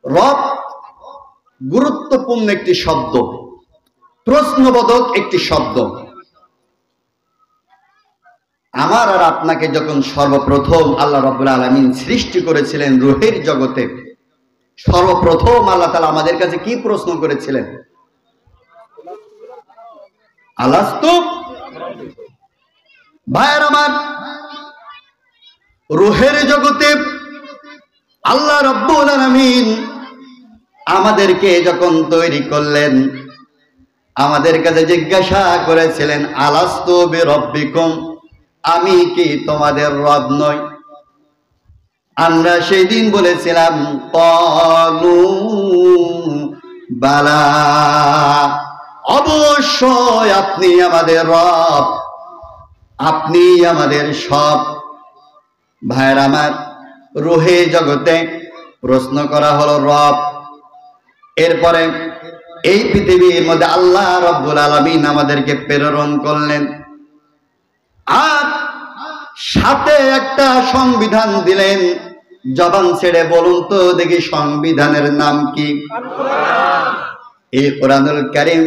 রব গুরুত্বপূর্ণ একটি শব্দ, প্রশ্নবোধক একটি শব্দ। আমার আর আপনাকে যখন সর্বপ্রথম আল্লাহ রাব্বুল আলামিন সৃষ্টি করেছিলেন রূহের জগতে, সর্বপ্রথম আল্লাহ তাআলা আমাদের কাছে কি প্রশ্ন করেছিলেন? আলাস্তু। ভাইয়ের আমার, রূহের জগতে আল্লাহ রাব্বুল আলামিন আমাদেরকে যখন তৈরি করলেন, আমাদের কাছে জিজ্ঞাসা করেছিলেন, আলাস্তু বিরব্বিকুম, আমি কি তোমাদের রব নই? আমরা সেই দিন বলেছিলাম ক্বালু বালা, অবশ্যই আপনি আমাদের রব, আপনি আমাদের সব। ভাইয়ের আমার, রূহে জগতে প্রশ্ন করা হলো রব। এরপরে এই পৃথিবীর মধ্যে আল্লাহ রাব্বুল আলামিন আমাদেরকে প্রেরণ করলেন, আর সাথে একটা সংবিধান দিলেন। জবান ছেড়ে বলুন তো দেখি, সংবিধানের নাম কি? এই কোরআনুল কারীম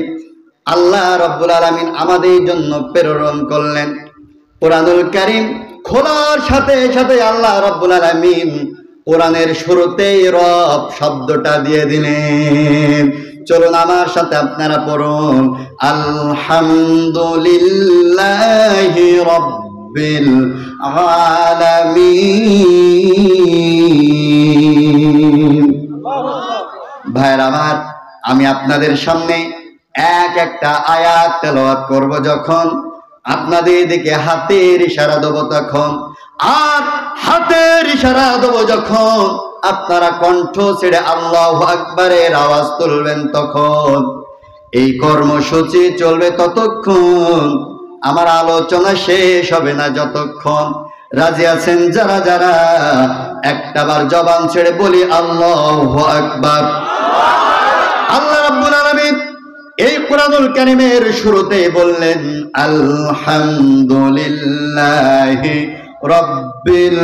আল্লাহ রাব্বুল আলামিন আমাদের জন্য প্রেরণ করলেন। কোরআনুল কারীম খোলার সাথে সাথে আল্লাহ রাব্বুল আলামিন কোরআনের শুরুতেই রব শব্দটা দিয়ে দিলেন। চলুন আমার সাথে আপনারা পড়ুন, আলহামদুলিল্লাহি রাব্বিল আলামিন। ভাইয়ের আমার, আমি আপনাদের সামনে একটা আয়াত তেলাওয়াত করব, যখন আপনাদের দিকে হাতের ইশারা দেব তখন, আর হাতের ইশারা দেব যখন আপনারা কণ্ঠ ছেড়ে আল্লাহু আকবারের আওয়াজ তুলবেন, তখন এই কর্মসূচি চলবে ততক্ষণ, আমার আলোচনা শেষ হবে না যতক্ষণ। রাজি আছেন যারা যারা? একটাবার জবান ছেড়ে বলি আল্লাহু আকবার। আল্লাহ রাব্বুল আলামিন এই কোরআনুল কারীমের শুরুতে বললেন, আলহামদুলিল্লাহি রাব্বিল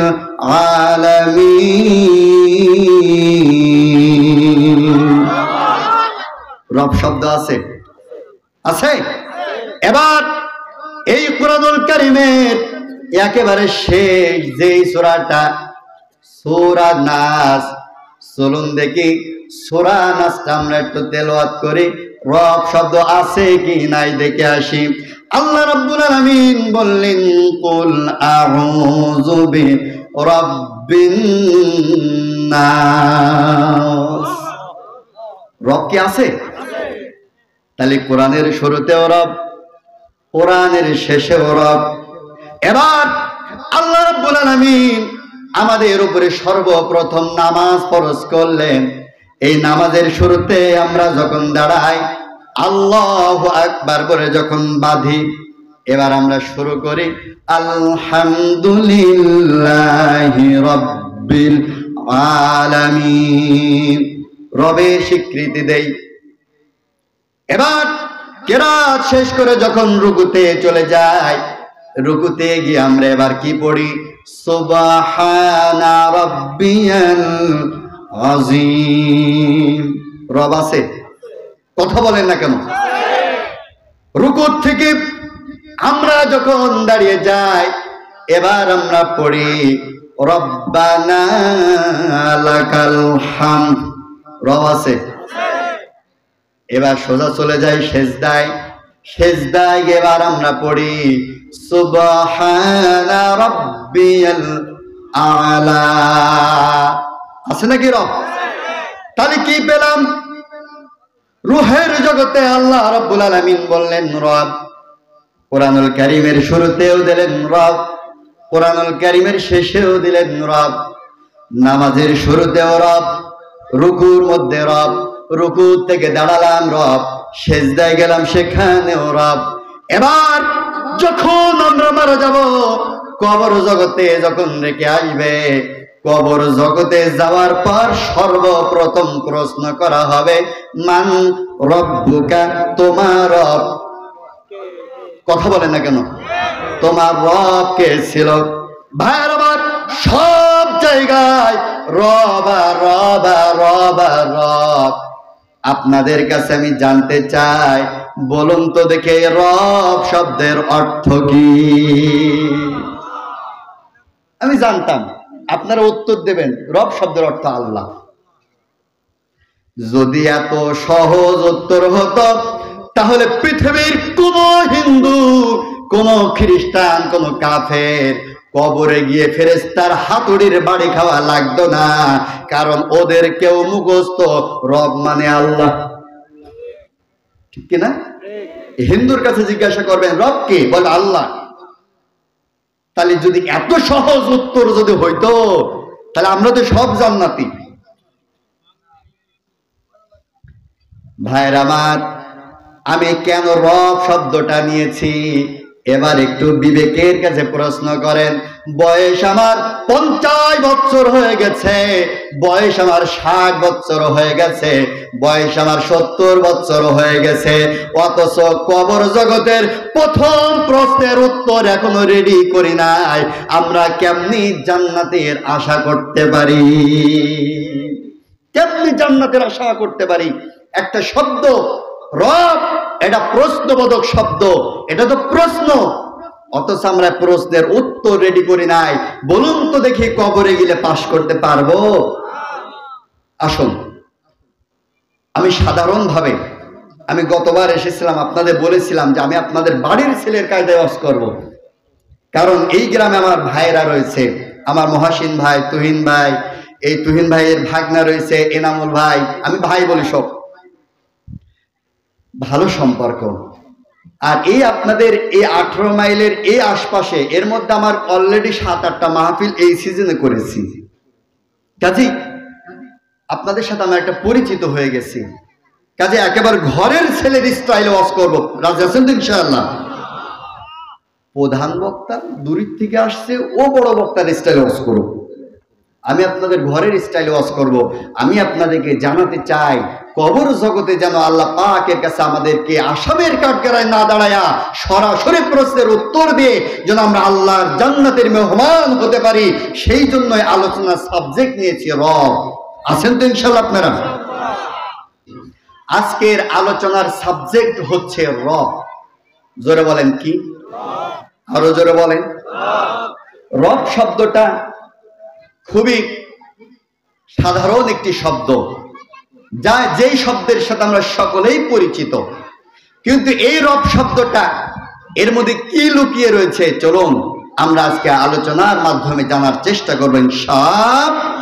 আলামিন। রব শব্দ আছে? আছে। এবার এই কোরআনুল কারীমের একেবারে শেষ যেই সূরাটা, সূরা নাস, চলুন দেখি সূরা নাসটা আমরা একটু তেলাওয়াত করি, রব শব্দ আছে কি নাই দেখে আসি। আল্লাহ রাব্বুল আলামিন বললেন, কুল আউযু বিরাব্বিন নাস। রব কি আছে? তাহলে কোরআনের শুরুতেও রব, কোরআনের শেষেও রব। এবার আল্লাহ রাব্বুল আলামিন আমাদের উপরে সর্বপ্রথম নামাজ ফরজ করলেন। এই নামাজের শুরুতে আমরা যখন দাঁড়াই, আল্লাহু আকবার বলে যখন বাঁধি, এবার আমরা শুরু করি আলহামদুলিল্লাহি রাব্বিল আলামিন, রবের স্বীকৃতি দেই। এবার কেরাত শেষ করে যখন রুকুতে চলে যায়, রুকুতে গিয়ে আমরা এবার কি পড়ি? সুবহানা রাব্বিয়াল আযীম। রব আছে? কথা বলেন না কেন? রুকুর থেকে আমরা যখন দাঁড়িয়ে যাই, এবার আমরা পড়ি রব্বানা লাকাল হামদ। রব আছে? এবার সোজা চলে যাই সেজদায়, সেজদায় এবার আমরা পড়ি সুবহানা রাব্বিয়াল আলা। আছে নাকি রব? তাহলে কি পেলাম? রূহের জগতে আল্লাহ রাব্বুল আলামিন বললেন রব, কোরআনুল কারীমের শুরুতেও দিলেন রব, কোরআনুল কারীমের শেষেও দিলেন রব। নামাজের শুরুতেও রব, রুকুর মধ্যে রব, রুকু থেকে দাঁড়ালাম রব, সেজদায় গেলাম সেখানেও রব। এবার যখন আমরা মারা যাব, কবর জগতে যখন রেখে আসবে, কবর জগতে যাওয়ার পর সর্বপ্রথম প্রশ্ন করা হবে, মান রব্বুকা, তোমার রব। কথা বলে না কেন? তোমার রব কে ছিল? ভাইয়ের আমার, সব জায়গায় রব আর রব আর রব আর রব। আপনাদের কাছে আমি জানতে চাই, বলুন তো দেখে রব শব্দের অর্থ কি? আমি জানতাম আপনারা উত্তর দেবেন রব শব্দের অর্থ আল্লাহ। যদি এত সহজ উত্তর হতো তাহলে পৃথিবীর কোন হিন্দু, কোন খ্রিস্টান, কোন কাফের কবরে গিয়ে ফেরেশতার হাতুড়ির বাড়ি খাওয়া লাগতো না, কারণ ওদের কেউ মুখস্থ রব মানে আল্লাহ। ঠিক কিনা? হিন্দুর কাছে জিজ্ঞাসা করবেন রব কে, বলে আল্লাহ। তাহলে যদি এত সহজ উত্তর যদি হইতো তাহলে আমরা তো সব জান্নাতি। ভাইরা আমার, আমি কেন রব শব্দটা নিয়েছি এবার একটু বিবেকের কাছে প্রশ্ন করেন। বয়স আমার 50 বছর হয়ে গেছে, বয়স আমার 60 বছর হয়ে গেছে, বয়স আমার 70 বছর হয়ে গেছে, অথচ কবর জগতের প্রথম প্রশ্নের উত্তর এখনো রেডি করি নাই। আমরা কেমনি জান্নাতের আশা করতে পারি? কেমনি জান্নাতের আশা করতে পারি? একটা শব্দ রব, এটা প্রশ্নবোধক শব্দ, এটা তো প্রশ্ন, অথচ আমরা প্রশ্নের উত্তর রেডি করি নাই। বলুন তো দেখি কবরে গেলে পাশ করতে পারবো? আসুন, আমি সাধারণভাবে, আমি গতবার এসেছিলাম, আপনাদের বলেছিলাম যে আমি আপনাদের বাড়ির ছেলের কায়দায় ওয়াজ করব, কারণ এই গ্রামে আমার ভাইয়েরা রয়েছে, আমার মহাসিন ভাই, তুহিন ভাই, এই তুহিন ভাইয়ের ভাগনা রয়েছে এনামুল ভাই, আমি ভাই বলি সব, ভালো সম্পর্ক। আর এই আপনাদের এই 18 মাইলের এই আশপাশে, এর মধ্যে আমার অলরেডি 7-8টা মাহফিল এই সিজনে করেছি, কাজী আপনাদের সাথে আমার একটা পরিচিত হয়ে গেছি। কাজে একেবারে ঘরের ছেলের স্টাইলে ওয়াজ করবো, রাজি আছেন তো ইনশাআল্লাহ? প্রধান বক্তা দূরের থেকে আসছে, ও বড় বক্তার স্টাইলে ওয়াজ করব, আমি আপনাদের ঘরের স্টাইলে ওয়াজ করব। আমি আপনাদেরকে জানাতে চাই, কবর জগতে যেন আল্লাহ পাকের কাছে আমাদেরকে আসামের কাঠগড়ায় না দাঁড়ায়া সরাসরি প্রশ্নের উত্তর দিয়ে যেন আমরা আল্লাহর জান্নাতের মেহমান হতে পারি, সেই জন্যই আলোচনার সাবজেক্ট নিয়েছি রব। আছেন তো ইনশাআল্লাহ আপনারা? আজকের আলোচনার সাবজেক্ট হচ্ছে রব। জোরে বলেন কি? আরো জোরে বলেন। রব শব্দটা খুবই সাধারণ একটি শব্দ, যা যেই শব্দের সাথে আমরা সকলেই পরিচিত, কিন্তু এই রব শব্দটা এর মধ্যে কি লুকিয়ে রয়েছে চলুন আমরা আজকে আলোচনার মাধ্যমে জানার চেষ্টা করব ইনশাআল্লাহ।